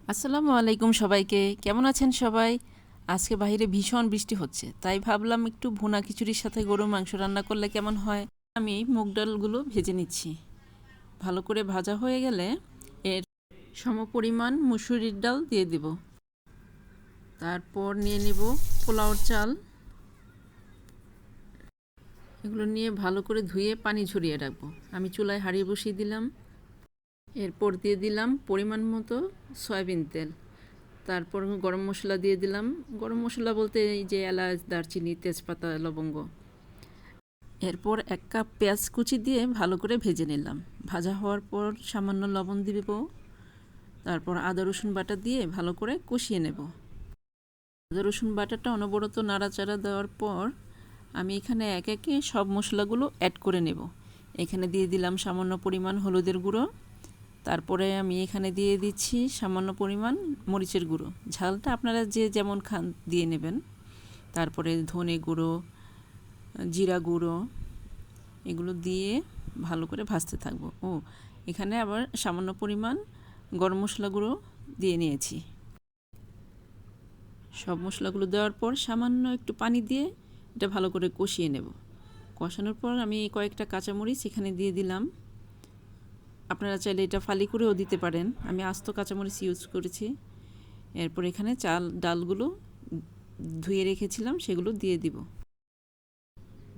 আসসালামু আলাইকুম সবাইকে। কেমন আছেন সবাই? আজকে বাইরে ভীষণ বৃষ্টি হচ্ছে, তাই ভাবলাম একটু ভুনা খিচুড়ির সাথে গরুর মাংস রান্না করলে কেমন হয়। আমি মুগ ডালগুলো ভেজে নিচ্ছি। ভালো করে ভাজা হয়ে গেলে এর সমপরিমাণ মুসুরির ডাল দিয়ে দেব। তারপর নিয়ে নেব পোলাওর চাল। এগুলো নিয়ে ভালো করে ধুয়ে পানি ঝরিয়ে রাখবো। আমি চুলায় হাঁড়ি বসিয়ে দিলাম। এরপর দিয়ে দিলাম পরিমাণ মতো সয়াবিন তেল। তারপর গরম মশলা দিয়ে দিলাম। গরম মশলা বলতে এই যে এলাচ, দারচিনি, তেজপাতা, লবঙ্গ। এরপর 1 কাপ পেঁয়াজ কুচি দিয়ে ভালো করে ভেজে নিলাম। ভাজা হওয়ার পর সামান্য লবণ দিব। তারপর আদা রসুন বাটা দিয়ে ভালো করে কষিয়ে নেব। আদা রসুন বাটাটা অনবরত নাড়াচাড়া দেওয়ার পর আমি এখানে একে একে সব মশলাগুলো অ্যাড করে নেব। এখানে দিয়ে দিলাম সামান্য পরিমাণ হলুদের গুঁড়ো। তারপরে আমি এখানে দিয়ে দিচ্ছি সামান্য পরিমাণ মরিচের গুঁড়ো। ঝালটা আপনারা যে যেমন খান দিয়ে নেবেন। তারপরে ধনে গুঁড়ো, জিরা গুঁড়ো, এগুলো দিয়ে ভালো করে ভাজতে থাকবো। এখানে আবার সামান্য পরিমাণ গরম মশলা গুঁড়ো দিয়ে নিয়েছি। সব মশলাগুলো দেওয়ার পর সামান্য একটু পানি দিয়ে এটা ভালো করে কষিয়ে নেব। কষানোর পর আমি কয়েকটা কাঁচামরিচ এখানে দিয়ে দিলাম। আপনারা চাইলে এটা ফালি করেও দিতে পারেন। আমি আস্ত কাঁচামরিচ ইউজ করেছি। এরপর এখানে ডালগুলো ধুয়ে রেখেছিলাম, সেগুলো দিয়ে দিব।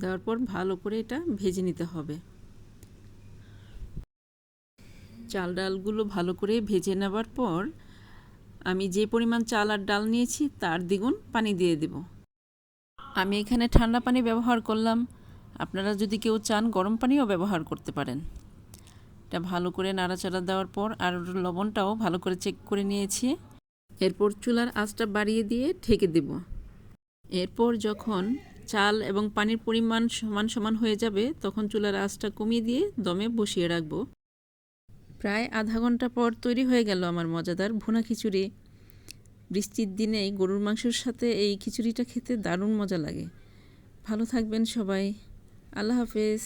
দেওয়ার পর ভালো করে এটা ভেজে নিতে হবে। ডালগুলো ভালো করে ভেজে নেওয়ার পর আমি যে পরিমাণ চাল আর ডাল নিয়েছি তার দ্বিগুণ পানি দিয়ে দেব। আমি এখানে ঠান্ডা পানি ব্যবহার করলাম। আপনারা যদি কেউ চান গরম পানিও ব্যবহার করতে পারেন। এটা ভালো করে নাড়াচাড়া দেওয়ার পর আর লবণটাও ভালো করে চেক করে নিয়েছি। এরপর চুলার আঁচটা বাড়িয়ে দিয়ে ঢেকে দেব। এরপর যখন চাল এবং পানির পরিমাণ সমান সমান হয়ে যাবে তখন চুলার আঁচটা কমিয়ে দিয়ে দমে বসিয়ে রাখবো। প্রায় আধা ঘন্টা পর তৈরি হয়ে গেল আমার মজাদার ভুনা খিচুড়ি। বৃষ্টির দিনে গরুর মাংসের সাথে এই খিচুড়িটা খেতে দারুণ মজা লাগে। ভালো থাকবেন সবাই। আল্লাহ হাফেজ।